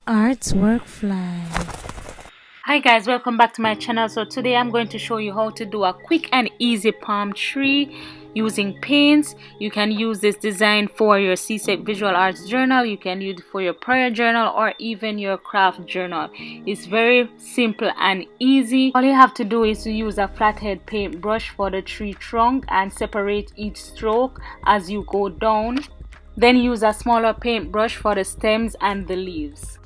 Artwork fly. Hi guys, welcome back to my channel. So today I'm going to show you how to do a quick and easy palm tree using paints. You can use this design for your C-Set visual arts journal, you can use it for your prayer journal, or even your craft journal. It's very simple and easy. All you have to do is to use a flathead paintbrush for the tree trunk and separate each stroke as you go down. Then use a smaller paintbrush for the stems and the leaves.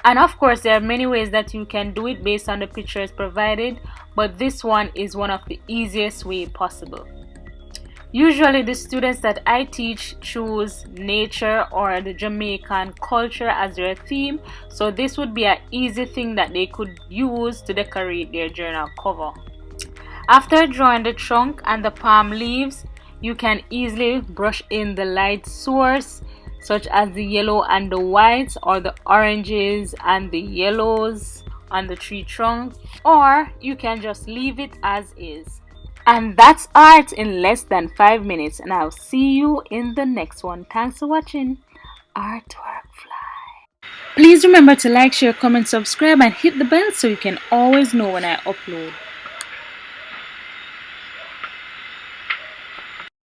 And of course, there are many ways that you can do it based on the pictures provided, but this one is one of the easiest way possible. Usually the students that I teach choose nature or the Jamaican culture as their theme, so this would be an easy thing that they could use to decorate their journal cover. After drawing the trunk and the palm leaves, you can easily brush in the light source, such as the yellow and the whites, or the oranges and the yellows on the tree trunk, or you can just leave it as is. And that's art in less than 5 minutes, and I'll see you in the next one. Thanks for watching. Artwork fly. Please remember to like, share, comment, subscribe, and hit the bell so you can always know when I upload.